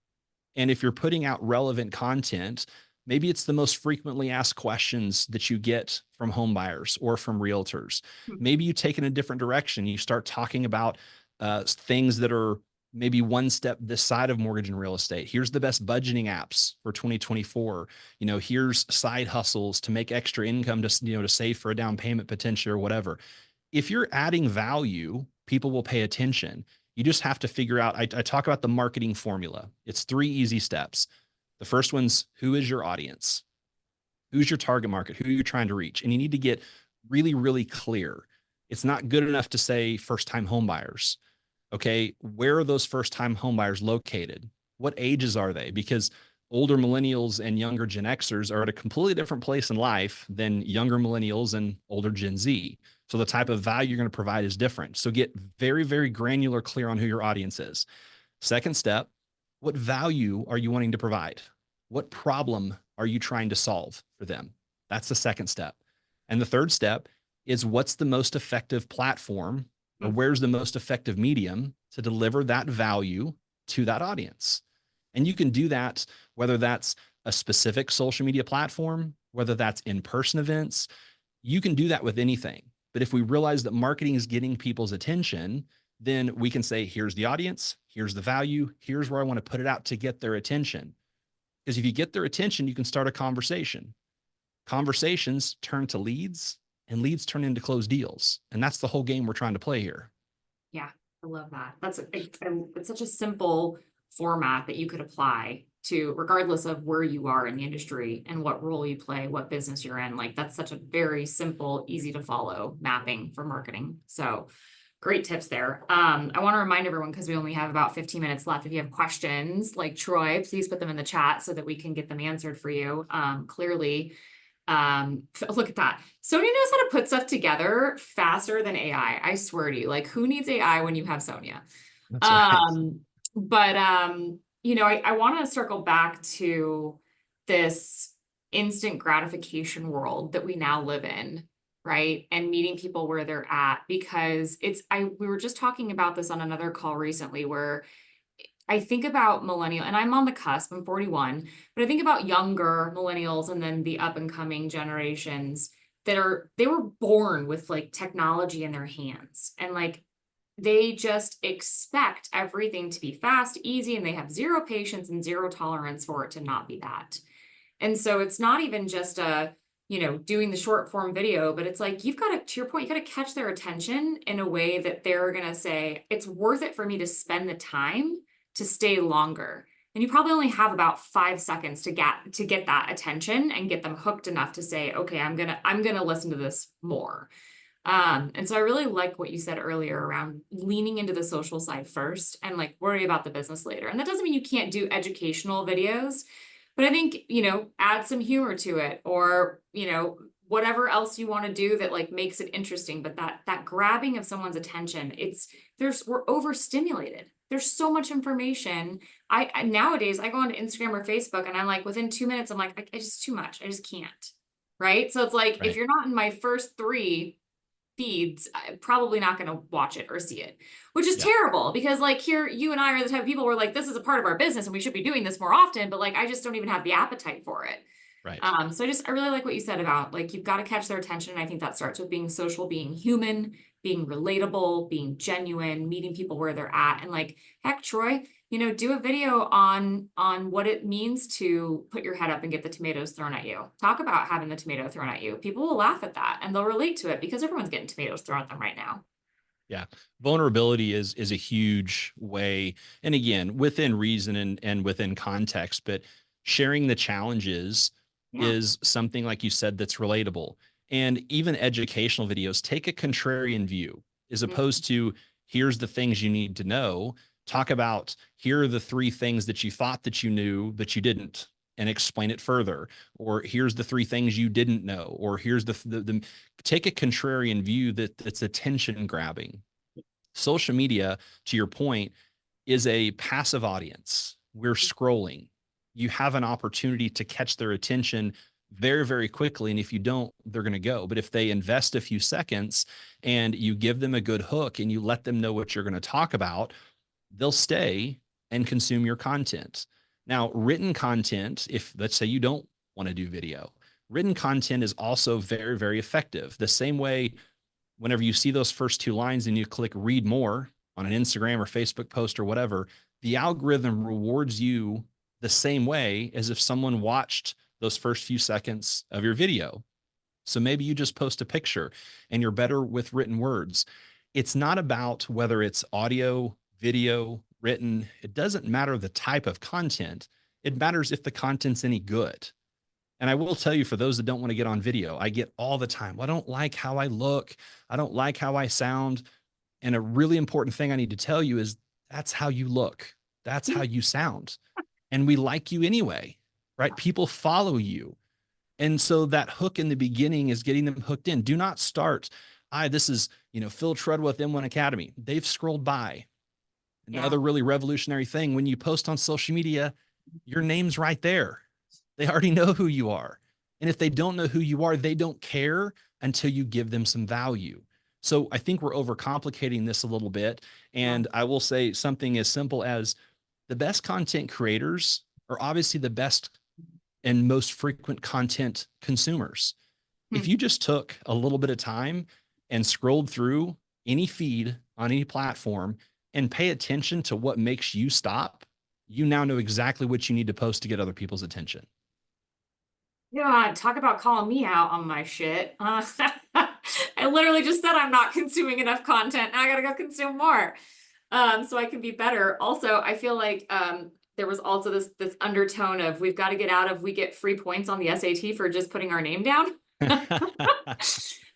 And if you're putting out relevant content, maybe it's the most frequently asked questions that you get from home buyers or from realtors. Maybe you take it in a different direction. You start talking about things that are maybe one step this side of mortgage and real estate. Here's the best budgeting apps for 2024. Here's side hustles to make extra income to save for a down payment potentially or whatever. If you're adding value, people will pay attention. You just have to figure out, I talk about the marketing formula. It's 3 easy steps. The first one's, who is your audience? Who's your target market? Who are you trying to reach? And you need to get really, really clear. It's not good enough to say first-time home buyers. Okay, where are those first-time home buyers located? What ages are they? Because older millennials and younger Gen Xers are at a completely different place in life than younger millennials and older Gen Z. So the type of value you're going to provide is different. So get very, very granular, clear on who your audience is. Second step, what value are you wanting to provide? What problem are you trying to solve for them? That's the second step. And the third step is, what's the most effective platform, or where's the most effective medium to deliver that value to that audience? And you can do that, whether that's a specific social media platform, whether that's in-person events, you can do that with anything. But if we realize that marketing is getting people's attention, then we can say, here's the audience, here's the value, here's where I want to put it out to get their attention. Because if you get their attention, you can start a conversation. Conversations turn to leads, and leads turn into closed deals. And that's the whole game we're trying to play here. Yeah, I love that. It's such a simple format that you could apply to, regardless of where you are in the industry and what role you play, what business you're in. Like that's such a very simple, easy to follow mapping for marketing. So great tips there. I want to remind everyone, because we only have about 15 minutes left, if you have questions like Troy, please put them in the chat so that we can get them answered for you. Clearly, look at that. Sonia knows how to put stuff together faster than AI. I swear to you, like who needs AI when you have Sonia? That's right. You know, I want to circle back to this instant gratification world that we now live in, right? And meeting people where they're at, because we were just talking about this on another call recently where I think about millennial, and I'm on the cusp, I'm 41, but I think about younger millennials and then the up and coming generations they were born with like technology in their hands, and like they just expect everything to be fast, easy, and they have zero patience and zero tolerance for it to not be that. And so it's not even just doing the short form video, but it's like, you've got to your point, you got to catch their attention in a way that they're going to say, it's worth it for me to spend the time to stay longer. And you probably only have about 5 seconds to get that attention and get them hooked enough to say, okay, I'm going to listen to this more. And so I really like what you said earlier around leaning into the social side first and like worry about the business later. And that doesn't mean you can't do educational videos, but I think, add some humor to it, or, whatever else you want to do that like makes it interesting. But that grabbing of someone's attention, we're overstimulated. There's so much information. I nowadays I go on Instagram or Facebook and I'm like, within 2 minutes, I'm like, I just too much. I just can't. Right. So it's like, if Right. you're not in my first 3 feeds, I'm probably not going to watch it or see it, which is Yeah. terrible, because like here, you and I are the type of people where like, this is a part of our business and we should be doing this more often, but like, I just don't even have the appetite for it. Right. So I really like what you said about like, you've got to catch their attention. And I think that starts with being social, being human, being relatable, being genuine, meeting people where they're at. And like, heck, Troy, do a video on what it means to put your head up and get the tomatoes thrown at you. Talk about having the tomato thrown at you. People will laugh at that and they'll relate to it because everyone's getting tomatoes thrown at them right now. Yeah. Vulnerability is a huge way. And again, within reason and within context, but sharing the challenges is something, like you said, that's relatable. And even educational videos take a contrarian view, as opposed to here's the things you need to know. Talk about here are the 3 things that you thought that you knew, but you didn't, and explain it further. Or here's the 3 things you didn't know. Or here's the take a contrarian view that's attention grabbing. Social media, to your point, is a passive audience. We're scrolling. You have an opportunity to catch their attention very, very quickly. And if you don't, they're going to go. But if they invest a few seconds and you give them a good hook and you let them know what you're going to talk about, they'll stay and consume your content. Now, written content, if let's say you don't want to do video, written content is also very, very effective. The same way, whenever you see those first 2 lines and you click read more on an Instagram or Facebook post or whatever, the algorithm rewards you the same way as if someone watched those first few seconds of your video. So maybe you just post a picture and you're better with written words. It's not about whether it's audio, video, written. It doesn't matter the type of content. It matters if the content's any good. And I will tell you, for those that don't want to get on video, I get all the time, well, I don't like how I look. I don't like how I sound. And a really important thing I need to tell you is that's how you look. That's how you sound. And we like you anyway, right? People follow you. And so that hook in the beginning is getting them hooked in. Do not start, this is, Phil Treadwell with M1 Academy. They've scrolled by. Another really revolutionary thing, when you post on social media, your name's right there. They already know who you are. And if they don't know who you are, they don't care until you give them some value. So I think we're overcomplicating this a little bit. And I will say something as simple as the best content creators are obviously the best and most frequent content consumers. If you just took a little bit of time and scrolled through any feed on any platform and pay attention to what makes you stop, you now know exactly what you need to post to get other people's attention. Yeah, talk about calling me out on my shit. I literally just said I'm not consuming enough content. Now I gotta go consume more. So I can be better. Also, I feel like there was also this undertone of we've got to get out of we get free points on the SAT for just putting our name down.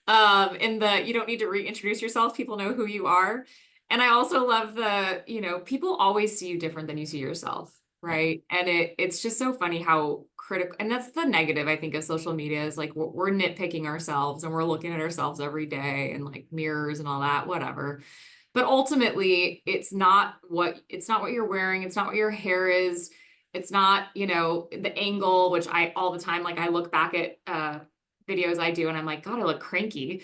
In the you don't need to reintroduce yourself, people know who you are. And I also love the, people always see you different than you see yourself, Yep. right? And it's just so funny how critical, and that's the negative, I think, of social media is like we're nitpicking ourselves and we're looking at ourselves every day and like mirrors and all that, whatever. But ultimately, it's not what you're wearing, it's not what your hair is, it's not, the angle, which I all the time, like I look back at videos I do and I'm like, God, I look cranky.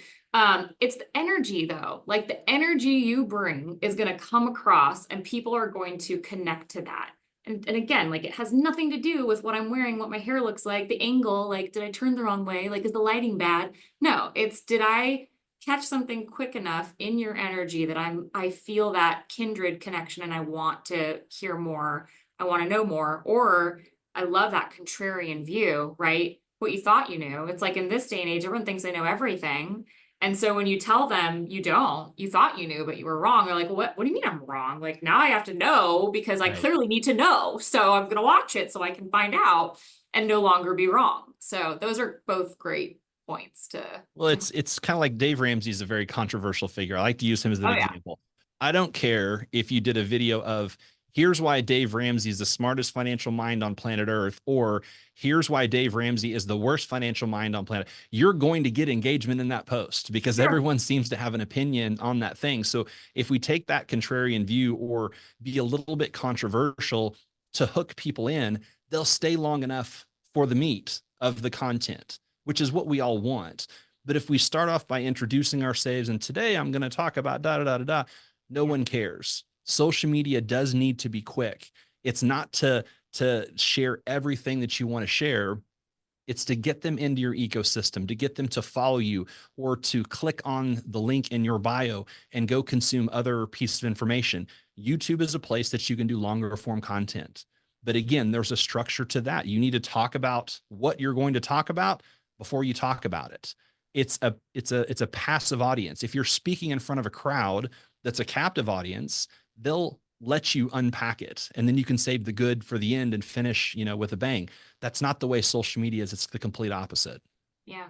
It's the energy though. Like the energy you bring is going to come across and people are going to connect to that. And again, like it has nothing to do with what I'm wearing, what my hair looks like, the angle, like did I turn the wrong way? Like is the lighting bad? No, it's did I catch something quick enough in your energy that I feel that kindred connection and I want to hear more. I want to know more, or I love that contrarian view, right? What you thought you knew. It's like in this day and age, everyone thinks they know everything. And so when you tell them you don't, you thought you knew, but you were wrong. They're like, what do you mean I'm wrong? Like now I have to know because I Right. clearly need to know. So I'm going to watch it so I can find out and no longer be wrong. So those are both great points Well, to it's kind of like Dave Ramsey is a very controversial figure. I like to use him as an oh yeah. example. I don't care if you did a video of here's why Dave Ramsey is the smartest financial mind on planet Earth, or here's why Dave Ramsey is the worst financial mind on planet. You're going to get engagement in that post because Sure. everyone seems to have an opinion on that thing. So if we take that contrarian view or be a little bit controversial to hook people in, they'll stay long enough for the meat of the content, which is what we all want. But if we start off by introducing ourselves and today I'm going to talk about da da da da da, no Yeah. one cares. Social media does need to be quick. It's not to share everything that you want to share. It's to get them into your ecosystem, to get them to follow you or to click on the link in your bio and go consume other pieces of information. YouTube is a place that you can do longer form content. But again, there's a structure to that. You need to talk about what you're going to talk about before you talk about it. It's a passive audience. If you're speaking in front of a crowd that's a captive audience, they'll let you unpack it and then you can save the good for the end and finish, with a bang. That's not the way social media is. It's the complete opposite. Yeah.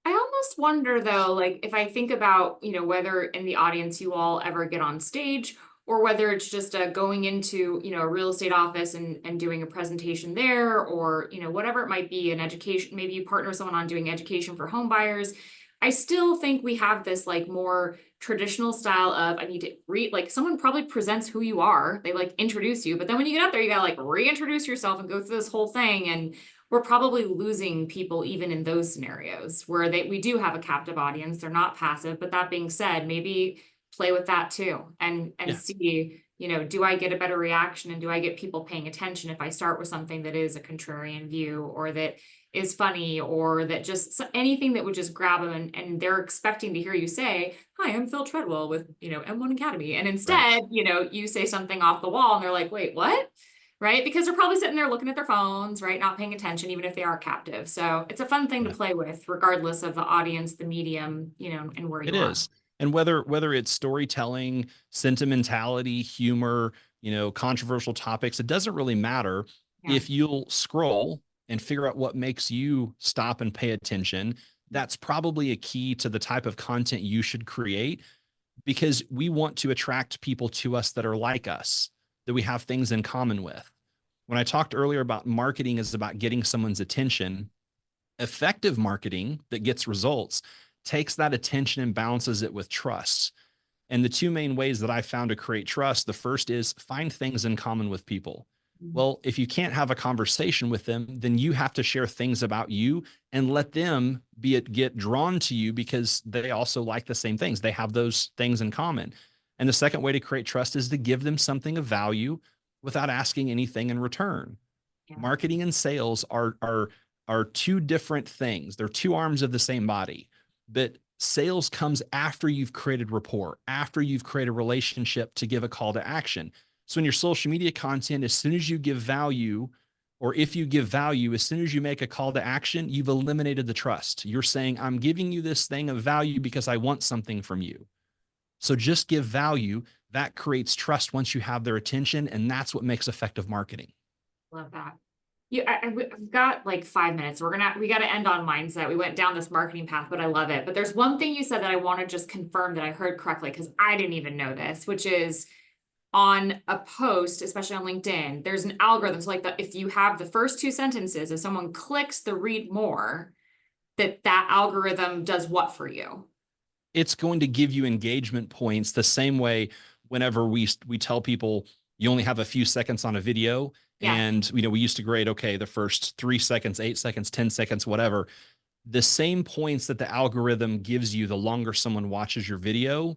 I almost wonder though, like if I think about, whether in the audience you all ever get on stage or whether it's just going into, a real estate office and doing a presentation there or, whatever it might be, an education, maybe you partner someone on doing education for home buyers. I still think we have this like more traditional style of I need to read, like someone probably presents who you are, they like introduce you, but then when you get up there, you gotta like reintroduce yourself and go through this whole thing. And we're probably losing people even in those scenarios where we do have a captive audience. They're not passive, but that being said, maybe play with that too and Yeah. see, do I get a better reaction and do I get people paying attention if I start with something that is a contrarian view or that is funny or that just anything that would just grab them and they're expecting to hear you say, hi, I'm Phil Treadwell with, M1 Academy. And Right. instead, you say something off the wall and they're like, wait, what? Right? Because they're probably sitting there looking at their phones, right? Not paying attention, even if they are captive. So it's a fun thing to Yeah. play with, regardless of the audience, the medium, and where It you are. is. And whether it's storytelling, sentimentality, humor, controversial topics, it doesn't really matter Yeah. if you'll scroll and figure out what makes you stop and pay attention. That's probably a key to the type of content you should create because we want to attract people to us that are like us, that we have things in common with. When I talked earlier about marketing is about getting someone's attention, effective marketing that gets results takes that attention and balances it with trust. And the two main ways that I found to create trust, the first is find things in common with people. Well, if you can't have a conversation with them, then you have to share things about you and let them get drawn to you because they also like the same things. They have those things in common. And the second way to create trust is to give them something of value without asking anything in return. Yeah. Marketing and sales are two different things. They're two arms of the same body. But sales comes after you've created rapport, after you've created a relationship to give a call to action. So in your social media content, as soon as you give value, or if you give value, as soon as you make a call to action, you've eliminated the trust. You're saying, I'm giving you this thing of value because I want something from you. So just give value. That creates trust once you have their attention. And that's what makes effective marketing. Love that. We've got like 5 minutes. We got to end on mindset. We went down this marketing path, but I love it. But there's one thing you said that I want to just confirm that I heard correctly, because I didn't even know this, which is on a post, especially on LinkedIn, there's an algorithm. So like if you have the first two sentences, if someone clicks the read more, that algorithm does what for you? It's going to give you engagement points the same way whenever we tell people you only have a few seconds on a video. Yeah. And, we used to grade, okay, the first 3 seconds, 8 seconds, 10 seconds, whatever. The same points that the algorithm gives you the longer someone watches your video,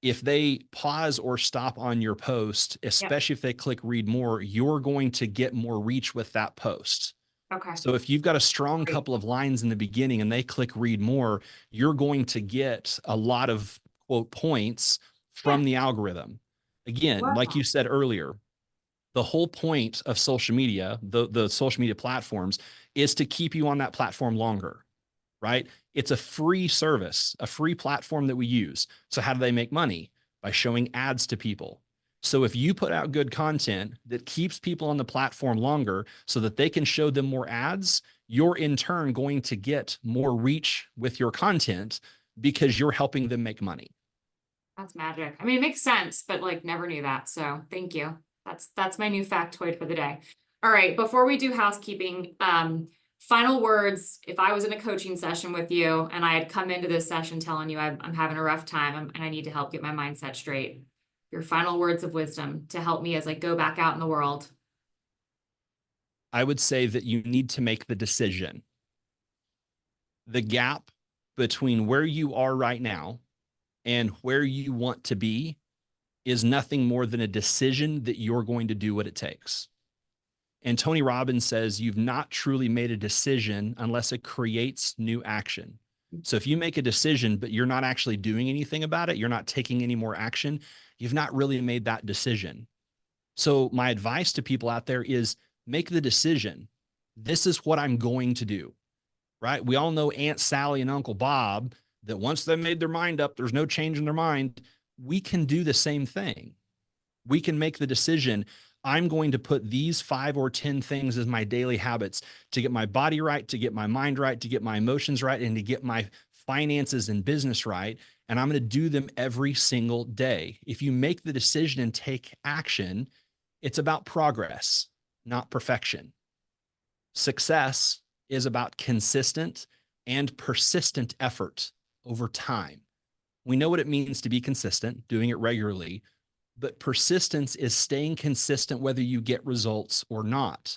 if they pause or stop on your post, especially if they click read more, you're going to get more reach with that post. Okay. So if you've got a strong couple of lines in the beginning and they click read more, you're going to get a lot of quote points from the algorithm. Again, like you said earlier, the whole point of social media, the social media platforms, is to keep you on that platform longer, right? It's a free service, a free platform that we use. So how do they make money? By showing ads to people. So if you put out good content that keeps people on the platform longer so that they can show them more ads, you're in turn going to get more reach with your content because you're helping them make money. That's magic. I mean, it makes sense, but like never knew that. So thank you. That's my new factoid for the day. All right. Before we do housekeeping, final words. If I was in a coaching session with you and I had come into this session telling you I'm having a rough time and I need to help get my mindset straight, your final words of wisdom to help me as I go back out in the world. I would say that you need to make the decision. The gap between where you are right now and where you want to be is nothing more than a decision that you're going to do what it takes. And Tony Robbins says you've not truly made a decision unless it creates new action. So if you make a decision, but you're not actually doing anything about it, you're not taking any more action, you've not really made that decision. So my advice to people out there is make the decision. This is what I'm going to do, right? We all know Aunt Sally and Uncle Bob, that once they made their mind up, there's no change in their mind. We can do the same thing. We can make the decision. I'm going to put these 5 or 10 things as my daily habits to get my body right, to get my mind right, to get my emotions right, and to get my finances and business right. And I'm going to do them every single day. If you make the decision and take action, it's about progress, not perfection. Success is about consistent and persistent effort over time. We know what it means to be consistent, doing it regularly, but persistence is staying consistent whether you get results or not.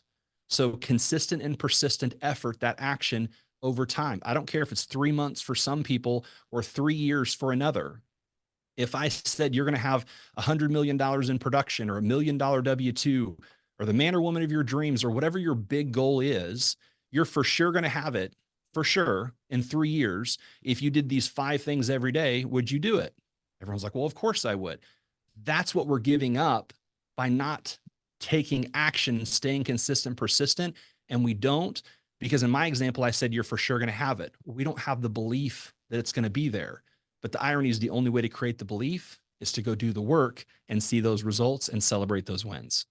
So consistent and persistent effort, that action over time. I don't care if it's 3 months for some people or 3 years for another. If I said you're going to have $100 million in production or $1 million W-2 or the man or woman of your dreams or whatever your big goal is, you're for sure going to have it for sure in 3 years. If you did these 5 things every day, would you do it? Everyone's like, well, of course I would. That's what we're giving up by not taking action, staying consistent, persistent. And we don't, because in my example, I said, you're for sure going to have it. We don't have the belief that it's going to be there. But the irony is the only way to create the belief is to go do the work and see those results and celebrate those wins.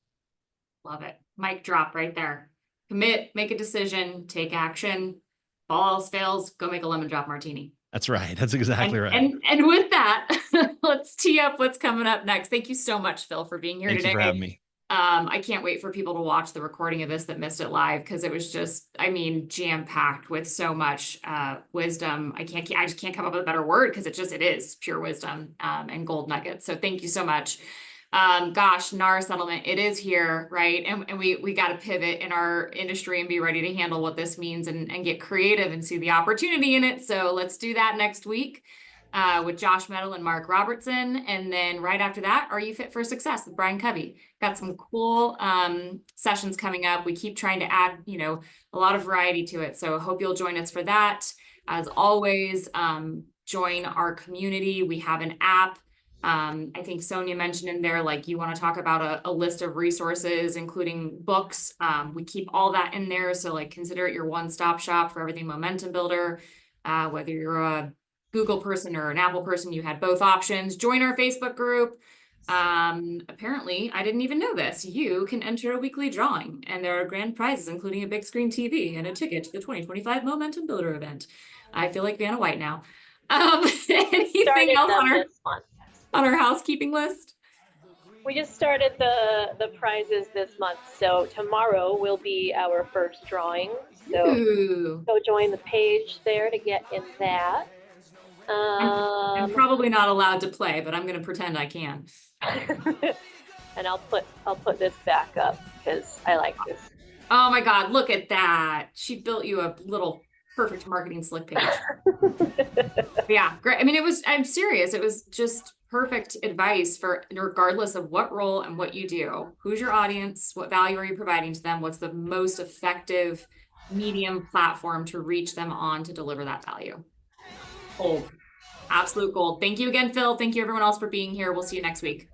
Love it. Mic drop right there. Commit, make a decision, take action. If all else fails, go make a lemon drop martini. That's right. That's exactly right. And with that, let's tee up what's coming up next. Thank you so much, Phil, for being here today. Thank you for having me. I can't wait for people to watch the recording of this that missed it live, because it was just, I mean, jam-packed with so much wisdom. I just can't come up with a better word, because it is pure wisdom and gold nuggets. So thank you so much. Gosh, NAR settlement, it is here, right? And we got to pivot in our industry and be ready to handle what this means and get creative and see the opportunity in it. So let's do that next week with Josh Metal and Mark Robertson. And then right after that, Are You Fit for Success with Brian Covey? Got some cool sessions coming up. We keep trying to add, a lot of variety to it. So I hope you'll join us for that. As always, join our community. We have an app. I think Sonia mentioned in there, like, you want to talk about a list of resources, including books. We keep all that in there. So like, consider it your one-stop shop for everything momentum builder, whether you're a Google person or an Apple person, you had both options. Join our Facebook group. Apparently, I didn't even know this. You can enter a weekly drawing, and there are grand prizes, including a big screen TV and a ticket to the 2025 Momentum Builder event. I feel like Vanna White now. Anything Started else them this month. on our housekeeping list? We just started the prizes this month, so tomorrow will be our first drawing. So Ooh. go join the page there to get in that. I'm probably not allowed to play, but I'm going to pretend I can. And I'll put this back up because I like this. Oh my God, look at that. She built you a little perfect marketing slick page. Yeah, great. I mean, I'm serious. It was just perfect advice for regardless of what role and what you do. Who's your audience? What value are you providing to them? What's the most effective medium platform to reach them on to deliver that value? Gold. Absolute gold. Thank you again, Phil. Thank you everyone else for being here. We'll see you next week.